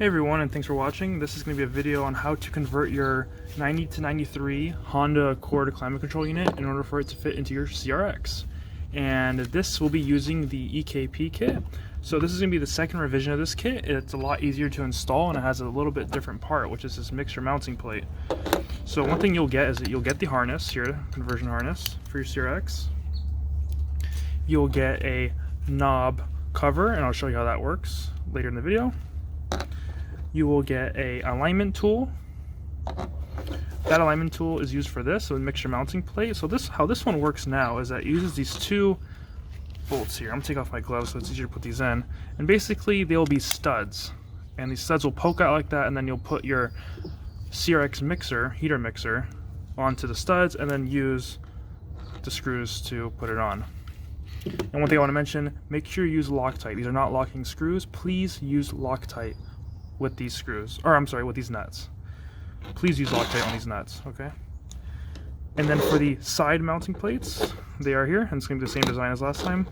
Hey everyone, and thanks for watching. This is going to be a video on how to convert your 90 to 93 Honda Accord climate control unit in order for it to fit into your CRX. And this will be using the EKP kit. So this is going to be the second revision of this kit. It's a lot easier to install and it has a little bit different part, which is this mixer mounting plate. So one thing you'll get is that you'll get the harness here, conversion harness for your CRX. You'll get a knob cover, and I'll show you how that works later in the video. You will get a alignment tool. That alignment tool is used for this, so the mixture mounting plate. So how this one works now is that it uses these two bolts here. I'm gonna take off my gloves so it's easier to put these in. And basically they'll be studs. And these studs will poke out like that, and then you'll put your CRX mixer, heater mixer, onto the studs and then use the screws to put it on. And one thing I want to mention, make sure you use Loctite. These are not locking screws. Please use Loctite with these screws, or I'm sorry, with these nuts. Please use Loctite on these nuts, okay? And then for the side mounting plates, they are here, and it's going to be the same design as last time.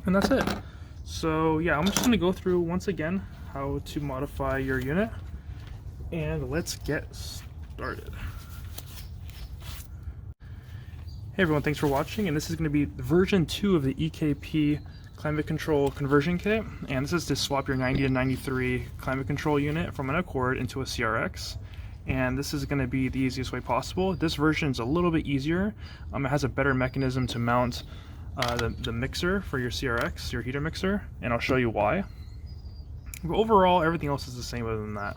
And that's it. So yeah, I'm just going to go through once again how to modify your unit, and let's get started. Hey everyone, thanks for watching, and this is going to be version 2 of the EKP climate control conversion kit, and this is to swap your 90 to 93 climate control unit from an Accord into a CRX, and this is going to be the easiest way possible. This version is a little bit easier. It has a better mechanism to mount the mixer for your CRX, your heater mixer, and I'll show you why. But overall, everything else is the same other than that.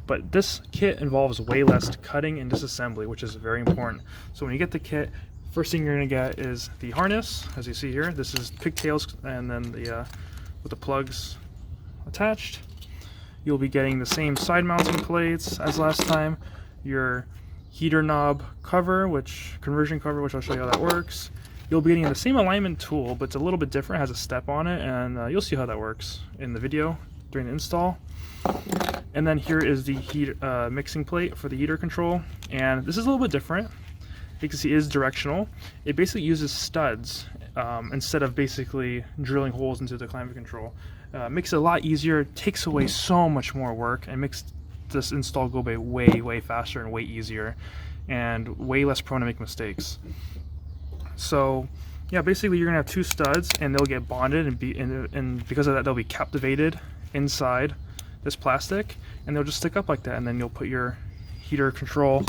But this kit involves way less cutting and disassembly, which is very important. So when you get the kit, first thing you're going to get is the harness, as you see here. This is pigtails, and then with the plugs attached. You'll be getting the same side mounting plates as last time, your heater knob cover, conversion cover, which I'll show you how that works. You'll be getting the same alignment tool, but it's a little bit different, it has a step on it, and you'll see how that works in the video during the install. And then here is the mixing plate for the heater control, and this is a little bit different. You can see it is directional. It basically uses studs instead of basically drilling holes into the climate control. Makes it a lot easier, takes away so much more work, and makes this install go by way faster and way easier, and way less prone to make mistakes. So yeah, basically you're gonna have two studs, and they'll get bonded, and because of that they'll be captivated inside this plastic, and they'll just stick up like that, and then you'll put your heater control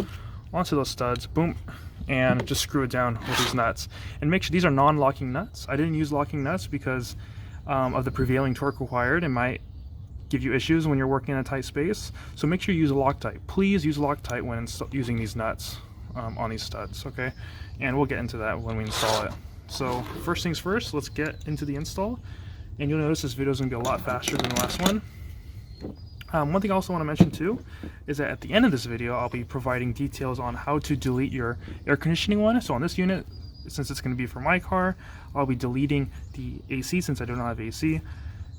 onto those studs, boom, and just screw it down with these nuts. And make sure these are non-locking nuts. I didn't use locking nuts because of the prevailing torque required. It might give you issues when you're working in a tight space. So make sure you use Loctite. Please use Loctite when using these nuts on these studs, okay? And we'll get into that when we install it. So first things first, let's get into the install. And you'll notice this video is going to be a lot faster than the last one. One thing I also want to mention too is that at the end of this video I'll be providing details on how to delete your air conditioning one. So on this unit, since it's going to be for my car, I'll be deleting the AC since I do not have AC,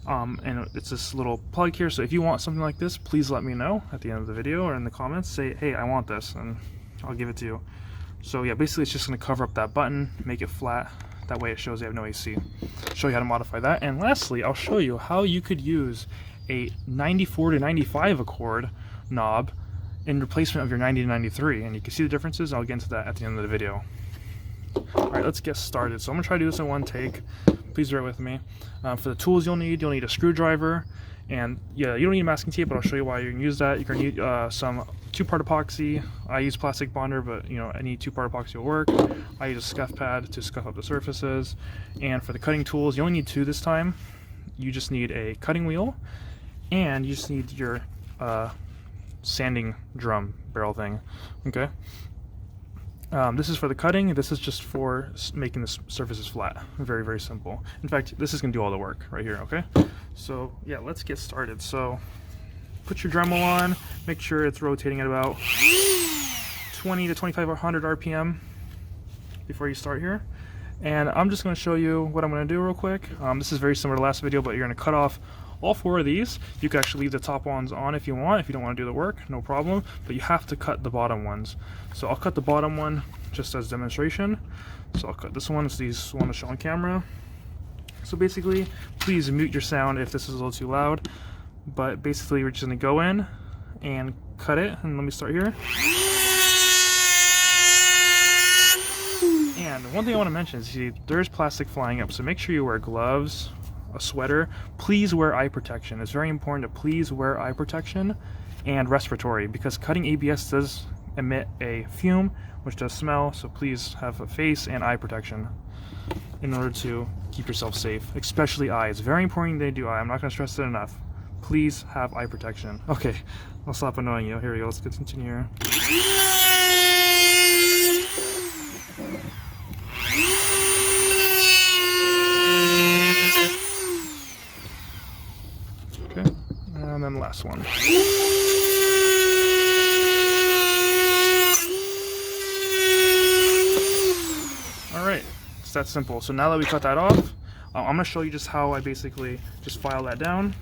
and it's this little plug here. So if you want something like this, please let me know at the end of the video or in the comments. Say, hey, I want this, and I'll give it to you. So yeah, basically it's just going to cover up that button, make it flat, that way it shows you have no AC. Show you how to modify that, and lastly I'll show you how you could use a 94 to 95 Accord knob in replacement of your 90 to 93, and you can see the differences. I'll get into that at the end of the video. Alright, let's get started. So I'm going to try to do this in one take. Please bear with me. For the tools you'll need a screwdriver, and yeah, you don't need masking tape, but I'll show you why you can use that. You're going to need some 2-part epoxy. I use plastic bonder, but you know, any 2-part epoxy will work. I use a scuff pad to scuff up the surfaces. And for the cutting tools, you only need 2 this time. You just need a cutting wheel, and you just need your sanding drum barrel thing, okay? This is for the cutting, this is just for making the surfaces flat. Very simple. In fact, this is going to do all the work right here, okay? So yeah, let's get started. So put your Dremel on, make sure it's rotating at about 20 to 2500 RPM before you start here. And I'm just going to show you what I'm going to do real quick. This is very similar to last video, but you're going to cut off all 4 of these. You can actually leave the top ones on if you want. If you don't want to do the work, no problem. But you have to cut the bottom ones. So I'll cut the bottom one just as demonstration. So I'll cut this one. It's these one to show on camera. So basically, please mute your sound if this is a little too loud. but basically we're just gonna go in and cut it. And let me start here. And one thing I want to mention is, see, there's plastic flying up, so make sure you wear gloves, a sweater. Please wear eye protection. It's very important to please wear eye protection and respiratory, because cutting ABS does emit a fume which does smell, so please have a face and eye protection in order to keep yourself safe, especially eye. It's very important they do eye. I'm not going to stress it enough. Please have eye protection. Okay, I'll stop annoying you. Here we go. Let's continue here. Okay, and then the last one. Alright, it's that simple. So now that we cut that off, I'm going to show you just how I basically just file that down.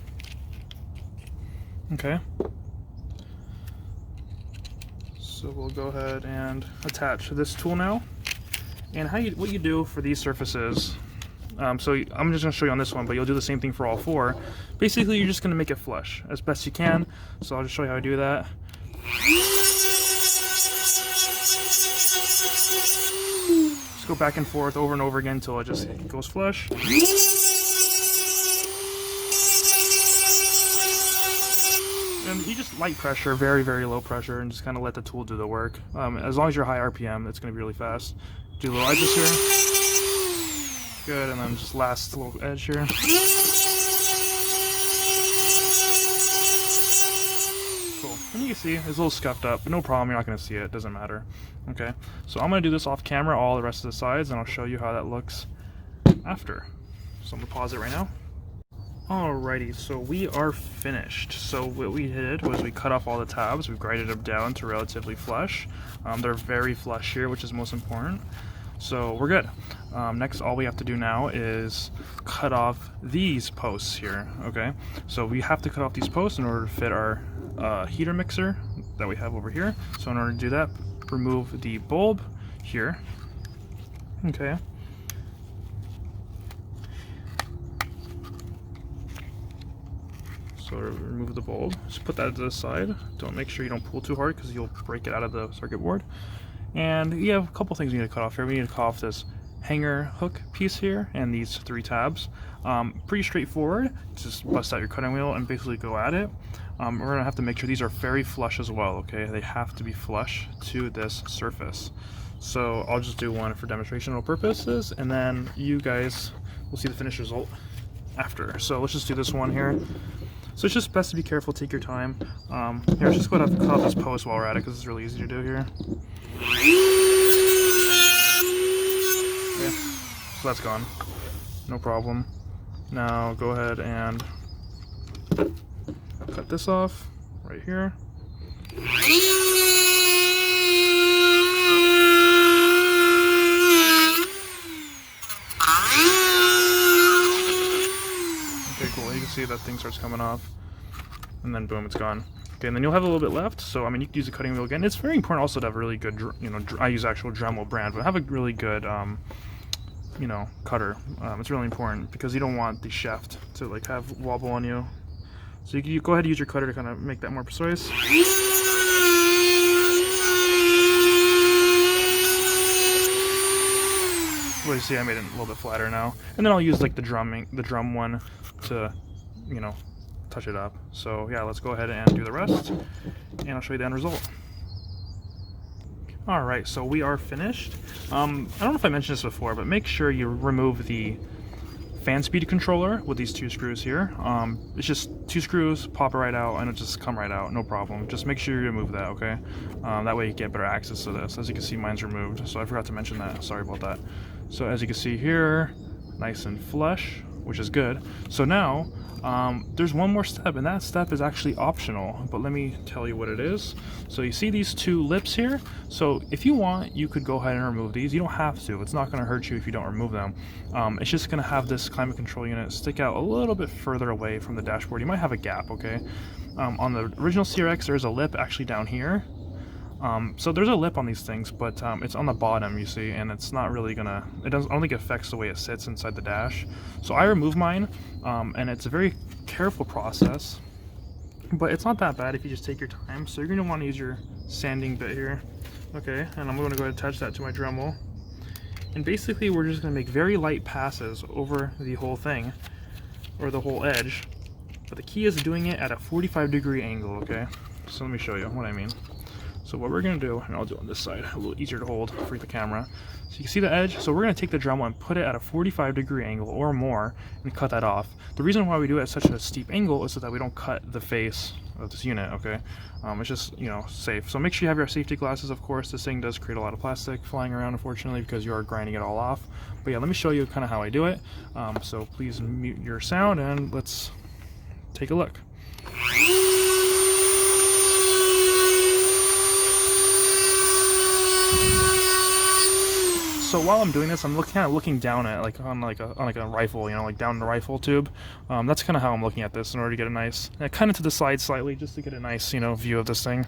Okay. So we'll go ahead and attach this tool now. And what you do for these surfaces, so I'm just going to show you on this one, but you'll do the same thing for all four. Basically, you're just going to make it flush as best you can. So I'll just show you how I do that. Just go back and forth over and over again until it just goes flush. And you just light pressure, very, very low pressure, and just kind of let the tool do the work. As long as you're high RPM, it's going to be really fast. Do little edges here. Good, and then just last little edge here. Cool. And you can see it's a little scuffed up, but no problem, you're not going to see it, doesn't matter. Okay, so I'm going to do this off camera, all the rest of the sides, and I'll show you how that looks after. So I'm going to pause it right now. Alrighty, so we are finished. So what we did was we cut off all the tabs, we grinded them down to relatively flush. They're very flush here, which is most important. So we're good. Next, all we have to do now is cut off these posts here, okay? So we have to cut off these posts in order to fit our heater mixer that we have over here. So in order to do that, remove the bulb here, okay? So remove the bulb, just put that to the side. Don't make sure you don't pull too hard because you'll break it out of the circuit board. And you have a couple things we need to cut off here. We need to cut off this hanger hook piece here and these three tabs. Pretty straightforward. Just bust out your cutting wheel and basically go at it. We're gonna have to make sure these are very flush as well, okay? They have to be flush to this surface. So I'll just do one for demonstrational purposes, and then you guys will see the finished result after. So let's just do this one here. So it's just best to be careful, take your time. Here, let's just go ahead and cut off this post while we're at it, because it's really easy to do here. Okay, so that's gone. No problem. Now go ahead and cut this off right here. Okay, cool. You can see that thing starts coming off, and then boom, it's gone. Okay, and then you'll have a little bit left. So I mean, you can use a cutting wheel again. It's very important also to have a really good, I use actual Dremel brand, but have a really good, cutter. It's really important because you don't want the shaft to like have wobble on you. So you go ahead and use your cutter to kind of make that more precise. Well, you see, I made it a little bit flatter now, and then I'll use like the drum one to, touch it up. So yeah, let's go ahead and do the rest, and I'll show you the end result. Alright, so we are finished. I don't know if I mentioned this before, but make sure you remove the fan speed controller with these two screws here. It's just two screws, pop it right out, and it'll just come right out, no problem. Just make sure you remove that, okay? That way you get better access to this. As you can see, mine's removed, so I forgot to mention that. Sorry about that. So as you can see here, nice and flush, which is good. So now, there's one more step, and that step is actually optional, but let me tell you what it is. So you see these two lips here? So if you want, you could go ahead and remove these. You don't have to. It's not going to hurt you if you don't remove them. It's just going to have this climate control unit stick out a little bit further away from the dashboard. You might have a gap, okay? On the original CRX, there's a lip actually down here. So there's a lip on these things, but it's on the bottom, you see, and it's not really gonna, I don't think it affects the way it sits inside the dash. So I remove mine, and it's a very careful process. but it's not that bad if you just take your time. So you're going to want to use your sanding bit here. Okay, and I'm going to go ahead and attach that to my Dremel. And basically we're just going to make very light passes over the whole thing, or the whole edge. But the key is doing it at a 45-degree angle, okay? So let me show you what I mean. So what we're going to do, and I'll do it on this side, a little easier to hold for the camera. So you can see the edge. So we're going to take the Dremel and put it at a 45-degree angle or more and cut that off. The reason why we do it at such a steep angle is so that we don't cut the face of this unit, okay? It's just, you know, safe. So make sure you have your safety glasses, of course. This thing does create a lot of plastic flying around, unfortunately, because you are grinding it all off. But yeah, let me show you kind of how I do it. So please mute your sound and let's take a look. So while I'm doing this, I'm kind of looking down at on a rifle, you know, like down the rifle tube. That's kind of how I'm looking at this in order to get a nice, kind of to the side slightly, just to get a nice, you know, view of this thing.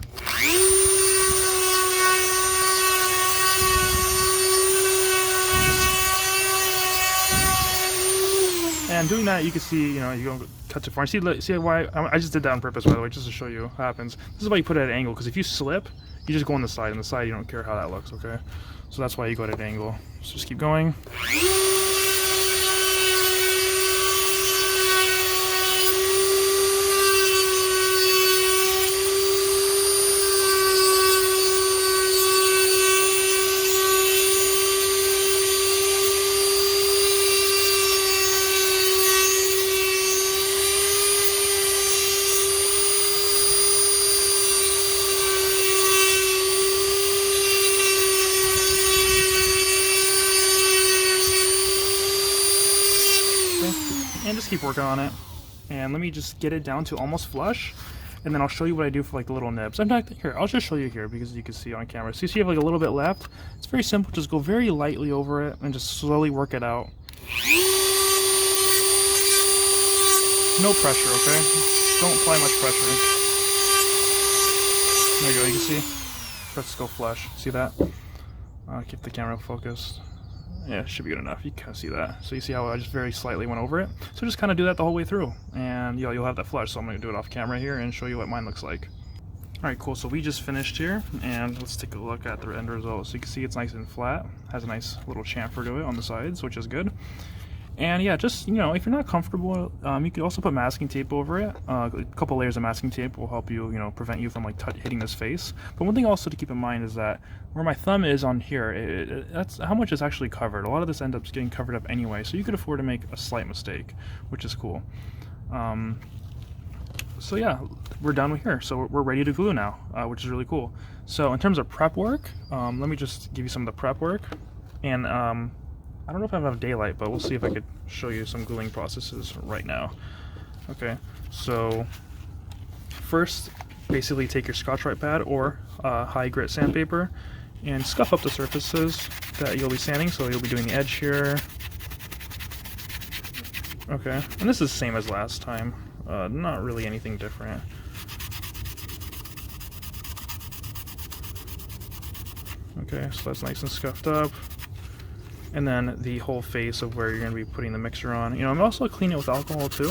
And doing that, you can see, you know, you don't cut too far. See why I just did that on purpose, by the way, just to show you what happens. This is why you put it at an angle, because if you slip, you just go on the side, and the side you don't care how that looks, okay? So that's why you go at an angle. So just keep going. And just keep working on it. And let me just get it down to almost flush, and then I'll show you what I do for like the little nibs. In fact, here, I'll just show you here because you can see on camera. So you see you have like a little bit left. It's very simple. Just go very lightly over it and just slowly work it out. No pressure, okay? Don't apply much pressure. There you go, you can see. Let's go flush. See that? Keep the camera focused. Yeah, it should be good enough. You can kind of see that. So you see how I just very slightly went over it? So just kind of do that the whole way through, and you'll have that flush. So I'm going to do it off camera here and show you what mine looks like. Alright, cool. So we just finished here, and let's take a look at the end result. So you can see it's nice and flat. Has a nice little chamfer to it on the sides, which is good. And yeah, just, you know, if you're not comfortable, you could also put masking tape over it. A couple layers of masking tape will help you, you know, prevent you from like hitting this face. But one thing also to keep in mind is that where my thumb is on here, that's how much is actually covered. A lot of this ends up getting covered up anyway, so you could afford to make a slight mistake, which is cool. So yeah, we're done with here. So we're ready to glue now, which is really cool. So in terms of prep work, let me just give you some of the prep work. And I don't know if I have enough daylight, but we'll see if I could show you some gluing processes right now. Okay, so first, basically take your Scotch-Brite pad or high grit sandpaper and scuff up the surfaces that you'll be sanding. So you'll be doing the edge here. Okay, and this is the same as last time. Not really anything different. Okay, so that's nice and scuffed up. And then the whole face of where you're going to be putting the mixer on. You know, I'm also cleaning it with alcohol too.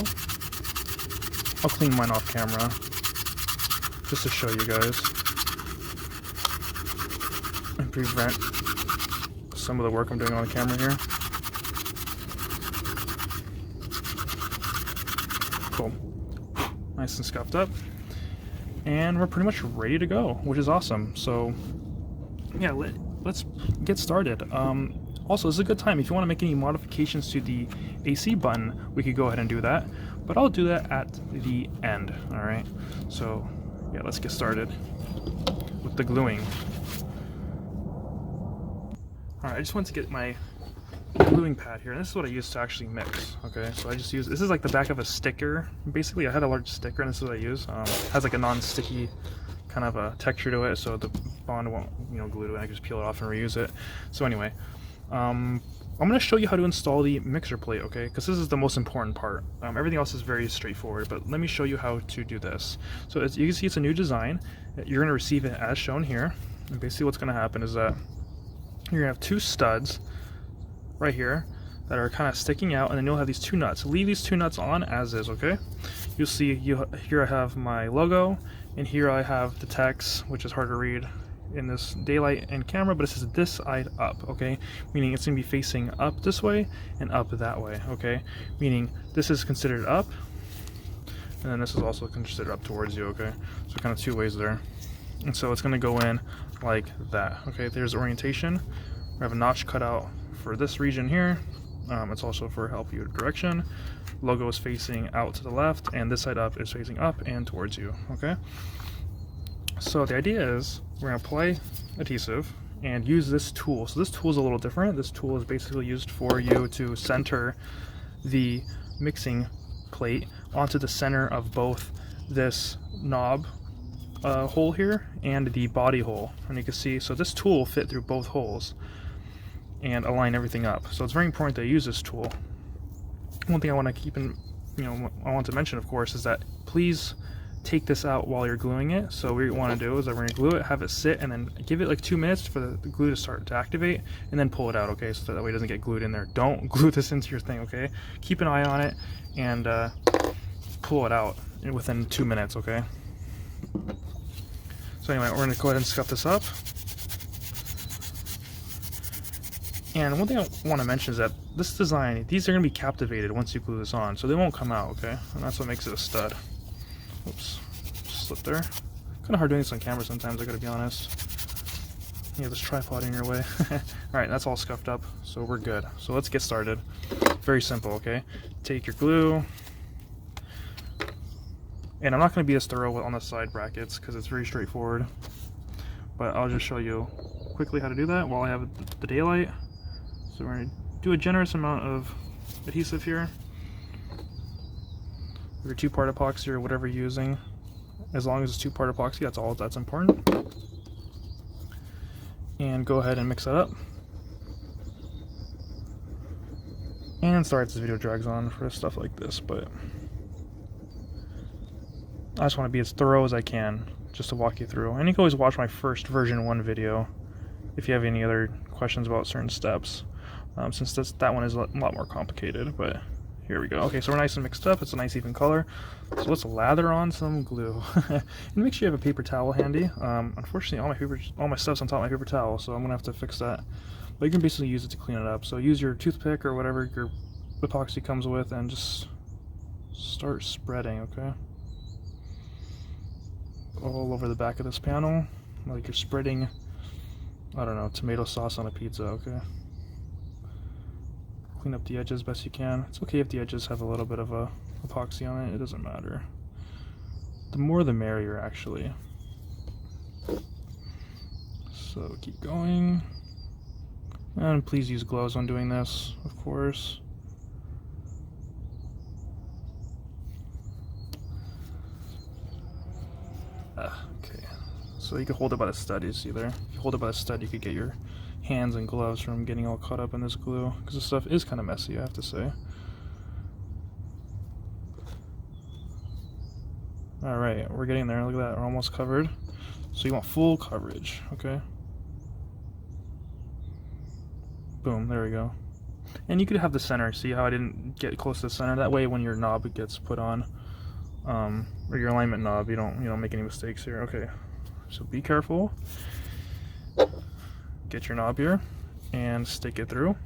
I'll clean mine off camera just to show you guys and prevent some of the work I'm doing on the camera here. Cool. Nice and scuffed up. And we're pretty much ready to go, which is awesome. So yeah, let's get started. Also, this is a good time. If you want to make any modifications to the AC button, we could go ahead and do that. But I'll do that at the end, alright? So, yeah, let's get started with the gluing. Alright, I just want to get my gluing pad here. And this is what I use to actually mix, okay? So I just use, this is like the back of a sticker. Basically, I had a large sticker, and this is what I use. It has like a non-sticky kind of a texture to it, so the bond won't, you know, glue to it. I can just peel it off and reuse it. So anyway, I'm going to show you how to install the mixer plate, okay? Because this is the most important part. Everything else is very straightforward, but let me show you how to do this. So as you can see, it's a new design. You're going to receive it as shown here. And basically what's going to happen is that you're going to have two studs right here that are kind of sticking out, and then you'll have these two nuts. Leave these two nuts on as is, okay? you'll see here I have my logo, and here I have the text, which is hard to read in this daylight and camera, but it says this side up, okay? Meaning it's gonna be facing up this way and up that way, okay? Meaning this is considered up, and then this is also considered up towards you, okay? So kind of two ways there. And so it's gonna go in like that, okay? There's orientation. We have a notch cut out for this region here. It's also for help you direction. Logo is facing out to the left, and this side up is facing up and towards you, okay? So the idea is we're going to apply adhesive and use this tool. So this tool is a little different. This tool is basically used for you to center the mixing plate onto the center of both this knob hole here and the body hole. And you can see, so this tool will fit through both holes and align everything up. So it's very important that you use this tool. One thing I want to keep in, I want to mention, of course, is that please take this out while you're gluing it. So what you want to do is that we're going to glue it, have it sit, and then give it like 2 minutes for the glue to start to activate, and then pull it out, okay? So that way it doesn't get glued in there. Don't glue this into your thing, okay? Keep an eye on it and pull it out within 2 minutes, okay? So anyway, we're going to go ahead and scuff this up. And one thing I want to mention is that this design, these are going to be captivated once you glue this on, so they won't come out, okay? And that's what makes it a stud. Oops, slip there. Kind of hard doing this on camera sometimes, I gotta be honest. You have this tripod in your way. Alright, that's all scuffed up, so we're good. So let's get started. Very simple, okay? Take your glue. And I'm not going to be as thorough on the side brackets because it's very straightforward. But I'll just show you quickly how to do that while I have the daylight. So we're going to do a generous amount of adhesive here. Your 2-part epoxy or whatever you're using, as long as it's 2-part epoxy, that's all that's important. And go ahead and mix that up. And sorry this video drags on for stuff like this, but I just want to be as thorough as I can just to walk you through. And you can always watch my first version 1 video if you have any other questions about certain steps, since that one is a lot more complicated, but here we go. Okay, so we're nice and mixed up. It's a nice even color. So let's lather on some glue. And make sure you have a paper towel handy. Unfortunately, all my stuff's on top of my paper towel, so I'm gonna have to fix that. But you can basically use it to clean it up. So use your toothpick or whatever your epoxy comes with, and just start spreading. Okay, all over the back of this panel, like you're spreading, I don't know, tomato sauce on a pizza. Okay. Clean up the edges best you can. It's okay if the edges have a little bit of a epoxy on it, it doesn't matter. The more the merrier, actually. So keep going. And please use gloves when doing this, of course. Okay, so you can hold it by the stud, you see there. If you hold it by the stud, you could get your hands and gloves from getting all caught up in this glue, because this stuff is kind of messy, I have to say. Alright, we're getting there. Look at that, we're almost covered. So you want full coverage, okay? Boom, there we go. And you could have the center. See how I didn't get close to the center? That way when your knob gets put on, or your alignment knob, you don't make any mistakes here. Okay, so be careful. Get your knob here and stick it through.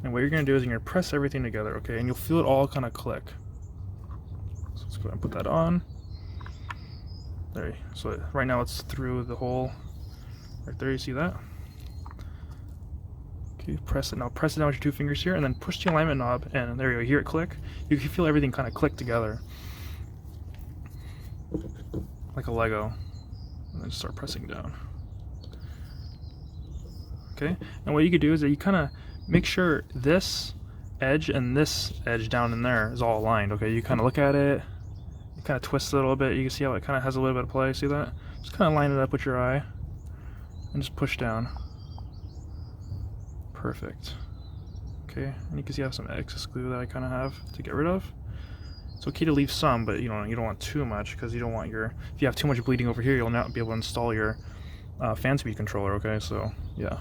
And what you're going to do is you're going to press everything together, okay? And you'll feel it all kind of click. So let's go ahead and put that on. There. So right now it's through the hole. Right there, you see that? Okay, press it. Now press it down with your 2 fingers here, and then push the alignment knob, and there you go. Hear it click? You can feel everything kind of click together. Like a Lego. And then start pressing down. Okay, and what you could do is that you kind of make sure this edge and this edge down in there is all aligned. Okay, you kind of look at it, you kind of twist it a little bit. You can see how it kind of has a little bit of play. See that? Just kind of line it up with your eye and just push down. Perfect. Okay, and you can see I have some excess glue that I kind of have to get rid of. It's okay to leave some, but you don't want too much, because you don't want if you have too much bleeding over here, you'll not be able to install your fan speed controller. Okay, so yeah.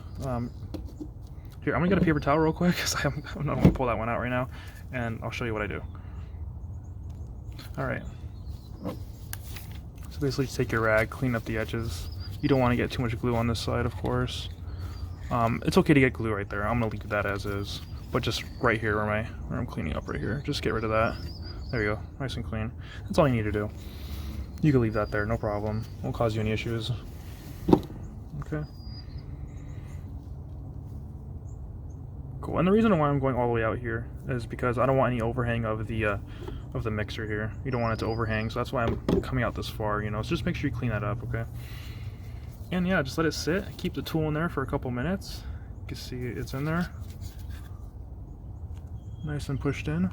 Here, I'm gonna get a paper towel real quick, because I don't want to pull that one out right now, and I'll show you what I do. Alright. So basically just take your rag, clean up the edges. You don't want to get too much glue on this side, of course. It's okay to get glue right there. I'm going to leave that as is. But just right here where I'm cleaning up right here. Just get rid of that. There you go. Nice and clean. That's all you need to do. You can leave that there, no problem. Won't cause you any issues. Okay. Cool. And the reason why I'm going all the way out here is because I don't want any overhang of the mixer here. You don't want it to overhang, so that's why I'm coming out this far, you know. So just make sure you clean that up, okay? And yeah, just let it sit. Keep the tool in there for a couple minutes. You can see it's in there. Nice and pushed in.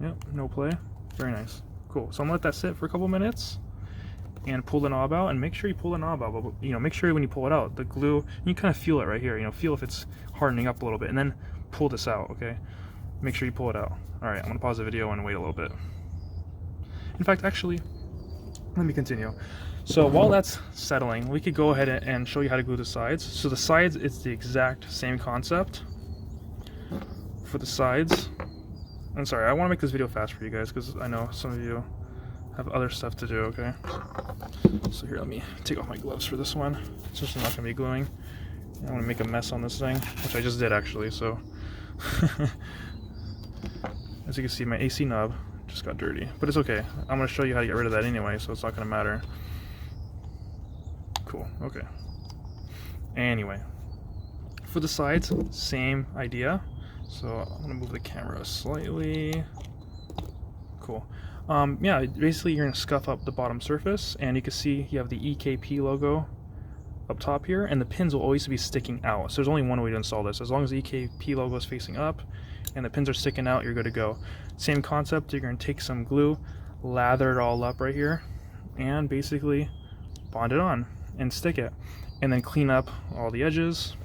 Yep, no play. Very nice. Cool. So I'm gonna let that sit for a couple minutes and pull the knob out, and make sure you pull the knob out, but you know, make sure when you pull it out, the glue, you kind of feel it right here, you know, feel if it's hardening up a little bit, and then pull this out, okay? Make sure you pull it out. Alright, I'm gonna pause the video and wait a little bit. In fact, actually, let me continue. So while that's settling, we could go ahead and show you how to glue the sides. So the sides, it's the exact same concept. For the sides, I'm sorry, I want to make this video fast for you guys because I know some of you have other stuff to do, okay? So here, let me take off my gloves for this one. It's just not going to be gluing. I want to make a mess on this thing, which I just did actually, so. As you can see, my AC knob just got dirty, but it's okay. I'm going to show you how to get rid of that anyway, so it's not going to matter. Cool, okay. Anyway, for the sides, same idea. So I'm going to move the camera slightly. Cool. Yeah, basically you're going to scuff up the bottom surface, and you can see you have the EKP logo up top here, and the pins will always be sticking out. So there's only one way to install this. As long as the EKP logo is facing up and the pins are sticking out, you're good to go. Same concept, you're going to take some glue, lather it all up right here, and basically bond it on and stick it. And then clean up all the edges,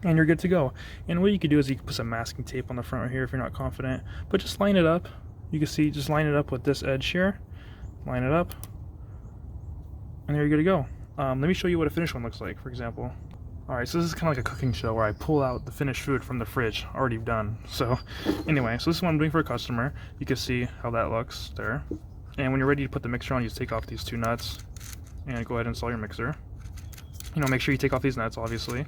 and you're good to go. And what you could do is you can put some masking tape on the front right here if you're not confident, but just line it up. You can see, just line it up with this edge here, line it up, and there you're good to go. Let me show you what a finished one looks like, for example. Alright, so this is kind of like a cooking show where I pull out the finished food from the fridge, already done. So anyway, so this is what I'm doing for a customer. You can see how that looks there. And when you're ready to put the mixer on, you just take off these two nuts and go ahead and install your mixer. You know, make sure you take off these nuts, obviously.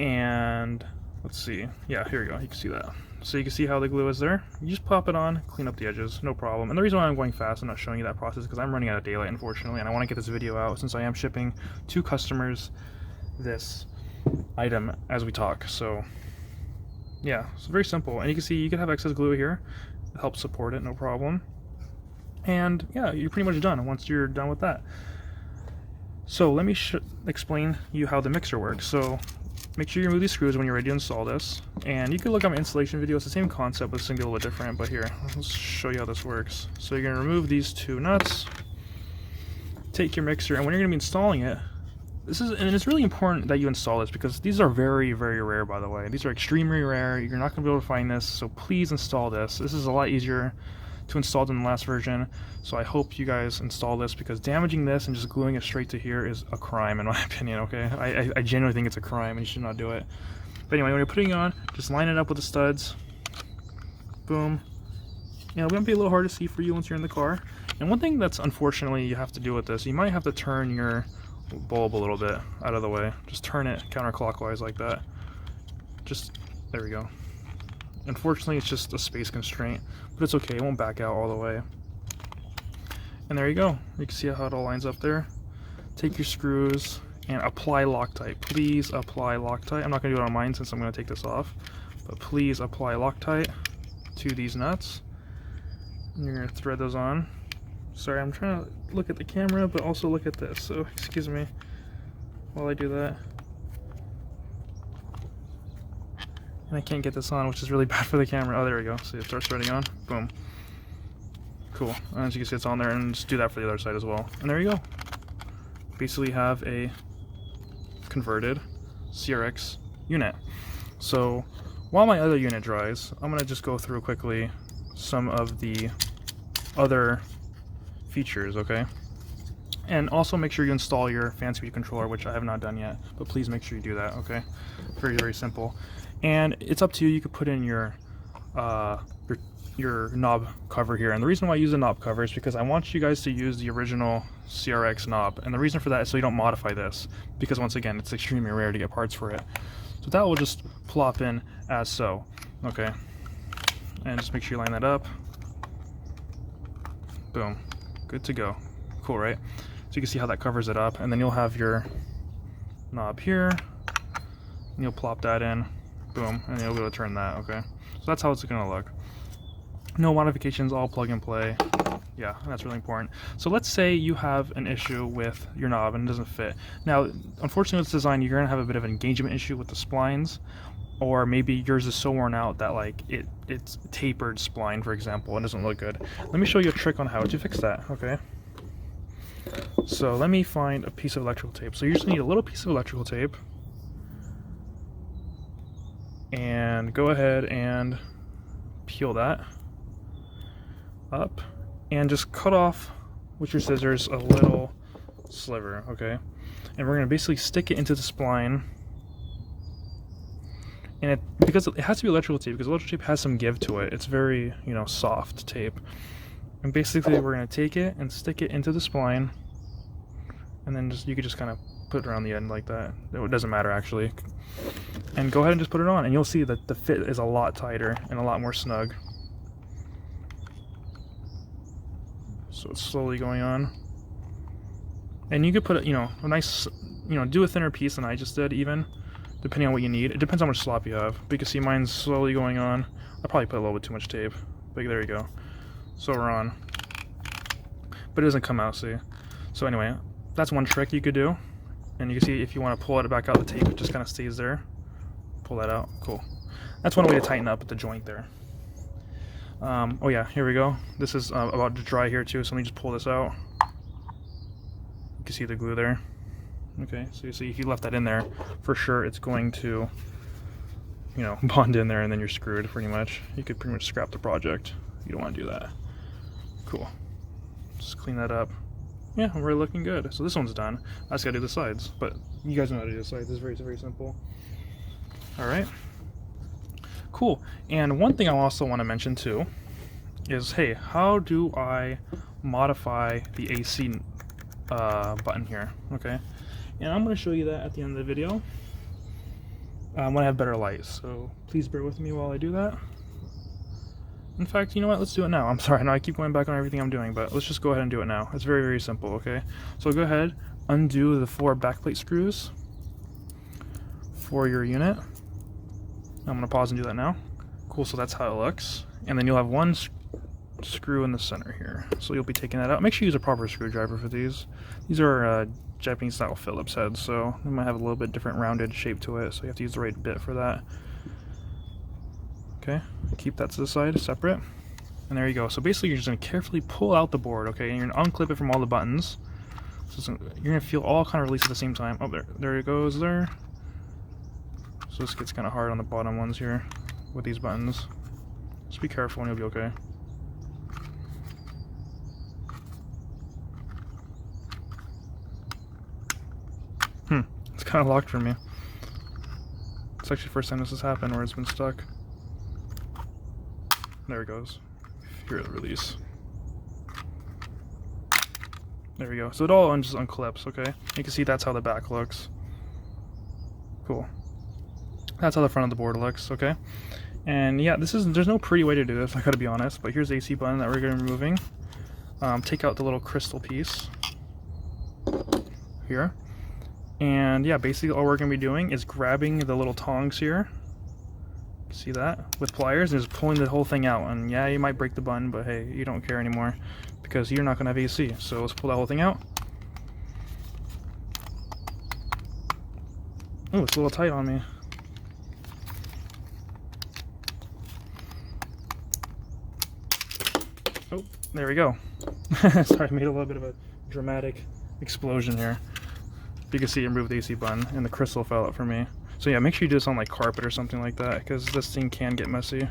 And let's see, yeah, here we go, you can see that. So you can see how the glue is there. You just pop it on, clean up the edges, no problem. And the reason why I'm going fast, I'm not showing you that process, because I'm running out of daylight, unfortunately, and I want to get this video out since I am shipping to customers this item as we talk. So yeah, it's very simple. And you can see you can have excess glue here. It helps support it, no problem. And yeah, you're pretty much done once you're done with that. So let me explain you how the mixer works. So make sure you remove these screws when you're ready to install this. And you can look at my installation video. It's the same concept, but it's going to be a little bit different. But here, let's show you how this works. So you're going to remove these two nuts, take your mixer, and when you're going to be installing it, and it's really important that you install this because these are very, very rare, by the way. These are extremely rare. You're not going to be able to find this, so please install this. This is a lot easier to install than the last version, so I hope you guys install this because damaging this and just gluing it straight to here is a crime in my opinion, okay? I genuinely think it's a crime and you should not do it. But anyway, when you're putting it on, just line it up with the studs. Boom. You know, it might be a little hard to see for you once you're in the car. And one thing that's unfortunately you have to do with this, you might have to turn your bulb a little bit out of the way. Just turn it counterclockwise like that. Just, there we go. Unfortunately, it's just a space constraint, but it's okay, it won't back out all the way. And there you go. You can see how it all lines up there. Take your screws and apply Loctite. Please apply Loctite. I'm not going to do it on mine since I'm going to take this off, but please apply Loctite to these nuts. And you're going to thread those on. Sorry, I'm trying to look at the camera, but also look at this, so excuse me while I do that. And I can't get this on, which is really bad for the camera. Oh, there we go. See, it starts threading on. Boom. Cool. And as you can see, it's on there, and just do that for the other side as well. And there you go. Basically have a converted CRX unit. So while my other unit dries, I'm going to just go through quickly some of the other features, okay? And also make sure you install your fan speed controller, which I have not done yet, but please make sure you do that, okay? Very, very simple. And it's up to you. You could put in your your knob cover here. And the reason why I use a knob cover is because I want you guys to use the original CRX knob, and the reason for that is so you don't modify this, because once again it's extremely rare to get parts for it. So that will just plop in as so. Okay, and just make sure you line that up. Boom, good to go. Cool, right? So you can see how that covers it up, and then you'll have your knob here, and you'll plop that in, boom, and you'll be able to turn that. Okay, so that's how it's gonna look. No modifications, all plug and play. Yeah, that's really important. So let's say you have an issue with your knob and it doesn't fit. Now, unfortunately with this design, you're gonna have a bit of an engagement issue with the splines, or maybe yours is so worn out that like it's tapered spline, for example, and doesn't look good. Let me show you a trick on how to fix that, okay? So let me find a piece of electrical tape. So you just need a little piece of electrical tape, and go ahead and peel that up, and just cut off with your scissors a little sliver, okay? And we're gonna basically stick it into the spline, and because it has to be electrical tape, because electrical tape has some give to it. It's very, you know, soft tape. And basically we're gonna take it and stick it into the spline, and then you could just kind of put it around the end like that. It doesn't matter actually. And go ahead and just put it on, and you'll see that the fit is a lot tighter and a lot more snug. So it's slowly going on, and you could put, you know, a nice, you know, do a thinner piece than I just did, even depending on what you need. It depends how much slop you have. But you can see mine's slowly going on. I probably put a little bit too much tape, but there you go. So we're on, but it doesn't come out. See? So anyway, that's one trick you could do, and you can see if you want to pull it back out, the tape just kind of stays there. Pull that out. Cool. That's one way to tighten up the joint there. Oh yeah, here we go. This is about to dry here too, so let me just pull this out. You can see the glue there. Okay, so you see if you left that in there, for sure it's going to, you know, bond in there, and then you're screwed pretty much. You could pretty much scrap the project. You don't want to do that. Cool. Just clean that up. Yeah, we're looking good. So this one's done. I just gotta do the sides, but you guys know how to do the sides. It's very simple. All right. Cool. And one thing I also want to mention too is, hey, how do I modify the AC button here? Okay, and I'm going to show you that at the end of the video when I have better light, so please bear with me while I do that. In fact, you know what, let's do it now. I'm sorry, I know I keep going back on everything I'm doing, but let's just go ahead and do it now. It's very simple. Okay, so go ahead, undo the 4 backplate screws for your unit. I'm going to pause and do that now. Cool, so that's how it looks. And then you'll have one screw in the center here. So you'll be taking that out. Make sure you use a proper screwdriver for these. These are Japanese style Phillips heads, so they might have a little bit different rounded shape to it, so you have to use the right bit for that. Okay, keep that to the side, separate. And there you go. So basically you're just going to carefully pull out the board, okay, and you're going to unclip it from all the buttons. So you're going to feel all kind of release at the same time. Oh, there it goes there. So this gets kind of hard on the bottom ones here with these buttons. Just be careful and you'll be okay. It's kind of locked for me. It's actually the first time this has happened where it's been stuck. There it goes. Here, the release. There we go. So it all just unclips, okay? You can see that's how the back looks. Cool. That's how the front of the board looks, okay? And yeah, there's no pretty way to do this, I gotta be honest, but here's the AC button that we're gonna be removing. Take out the little crystal piece here. And yeah, basically all we're gonna be doing is grabbing the little tongs here. See that? With pliers, and just pulling the whole thing out. And yeah, you might break the button, but hey, you don't care anymore because you're not gonna have AC. So let's pull that whole thing out. Oh, it's a little tight on me. Oh, there we go. Sorry, I made a little bit of a dramatic explosion here. You can see it removed the AC button, and the crystal fell out for me. So yeah, make sure you do this on like carpet or something like that, because this thing can get messy.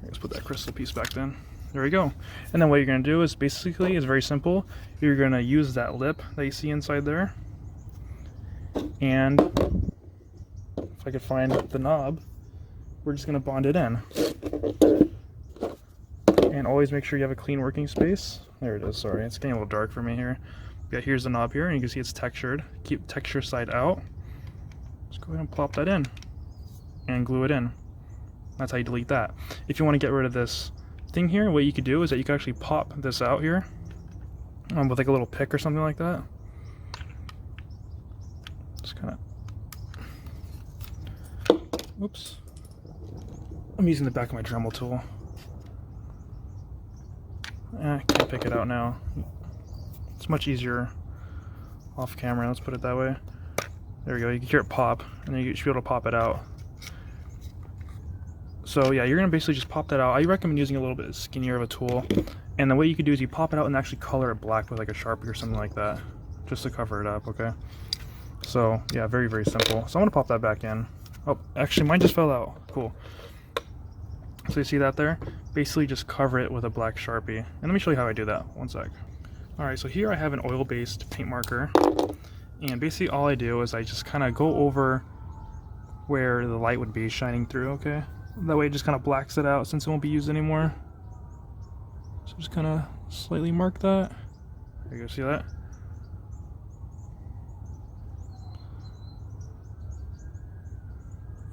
Let's put that crystal piece back then. There we go. And then what you're going to do is basically, it's very simple. You're going to use that lip that you see inside there. And if I could find the knob, we're just going to bond it in. And always make sure you have a clean working space. There it is, sorry, it's getting a little dark for me here. Yeah, here's the knob here, and you can see it's textured. Keep texture side out. Just go ahead and plop that in and glue it in. That's how you delete that. If you want to get rid of this thing here, what you could do is that you can actually pop this out here with like a little pick or something like that. Just kind of, oops. I'm using the back of my Dremel tool. I can't pick it out now. It's much easier off camera, let's put it that way. There we go, you can hear it pop, and then you should be able to pop it out. So yeah, you're gonna basically just pop that out. I recommend using a little bit skinnier of a tool. And the way you could do is you pop it out and actually color it black with like a Sharpie or something like that, just to cover it up, okay? So yeah, very, very simple. So I'm gonna pop that back in. Oh, actually mine just fell out, cool. So you see that there? Basically just cover it with a black Sharpie. And let me show you how I do that, one sec. All right, so here I have an oil-based paint marker. And basically all I do is I just kind of go over where the light would be shining through, okay? That way it just kind of blacks it out since it won't be used anymore. So just kind of slightly mark that. There you go, see that?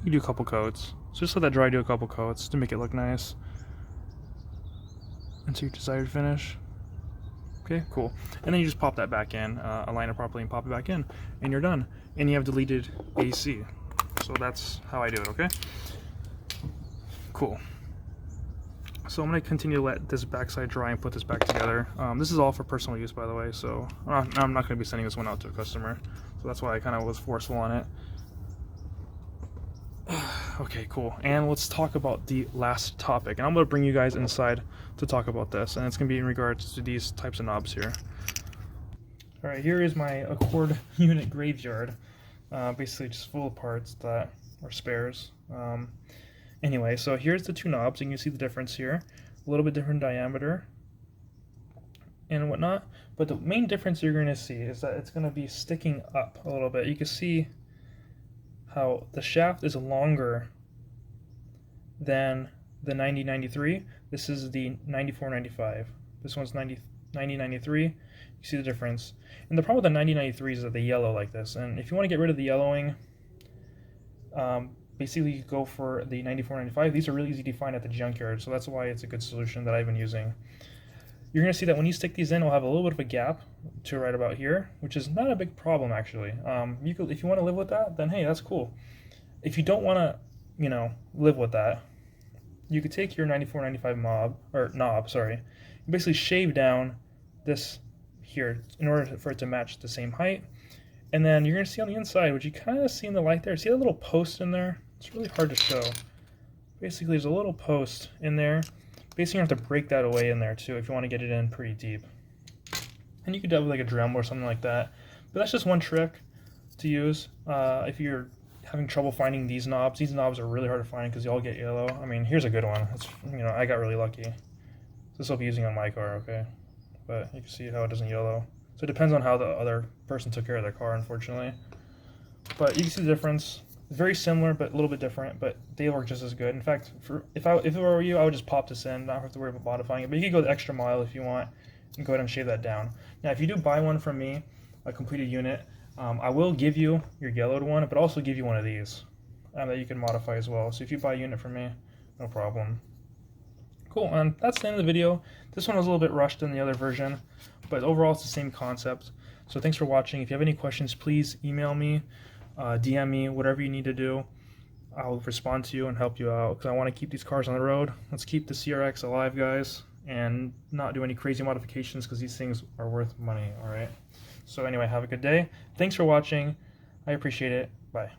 You do a couple coats. So just let that dry, do a couple coats to make it look nice. Into your desired finish. Okay, cool. And then you just pop that back in, align it properly and pop it back in, and you're done. And you have deleted AC. So that's how I do it, okay? Cool. So I'm going to continue to let this backside dry and put this back together. This is all for personal use, by the way, so I'm not going to be sending this one out to a customer. So that's why I kind of was forceful on it. Okay, cool. And let's talk about the last topic. And I'm going to bring you guys inside to talk about this. And it's going to be in regards to these types of knobs here. Alright, here is my Accord unit graveyard. Basically just full of parts that are spares. Anyway, so here's the two knobs. You can see the difference here. A little bit different diameter and whatnot. But the main difference you're going to see is that it's going to be sticking up a little bit. You can see how the shaft is longer than the 9093. This is the 9495. This one's 9093. You see the difference. And the problem with the 9093 is that they yellow like this. And if you want to get rid of the yellowing, basically you go for the 9495. These are really easy to find at the junkyard, so that's why it's a good solution that I've been using. You're going to see that when you stick these in, it'll have a little bit of a gap to right about here, which is not a big problem actually. If you want to live with that, then hey, that's cool. If you don't want to, live with that, you could take your 9495 knob, sorry, and basically shave down this here in order for it to match the same height. And then you're going to see on the inside, which you kind of see in the light there, see that little post in there? It's really hard to show. Basically, there's a little post in there. Basically, you have to break that away in there too if you want to get it in pretty deep. And you could do it with like a Dremel or something like that. But that's just one trick to use if you're having trouble finding these knobs. These knobs are really hard to find because they all get yellow. I mean, here's a good one. It's, I got really lucky. This I'll be using on my car, okay? But you can see how it doesn't yellow. So it depends on how the other person took care of their car, unfortunately. But you can see the difference. It's very similar, but a little bit different, but they work just as good. In fact, if it were you, I would just pop this in, not have to worry about modifying it. But you can go the extra mile if you want, and go ahead and shave that down. Now, if you do buy one from me, a completed unit, I will give you your yellowed one, but also give you one of these that you can modify as well. So if you buy a unit from me, no problem. Cool, and that's the end of the video. This one was a little bit rushed than the other version, but overall it's the same concept. So thanks for watching. If you have any questions, please email me, DM me, whatever you need to do. I'll respond to you and help you out because I want to keep these cars on the road. Let's keep the CRX alive, guys, and not do any crazy modifications because these things are worth money, all right? So anyway, have a good day. Thanks for watching. I appreciate it. Bye.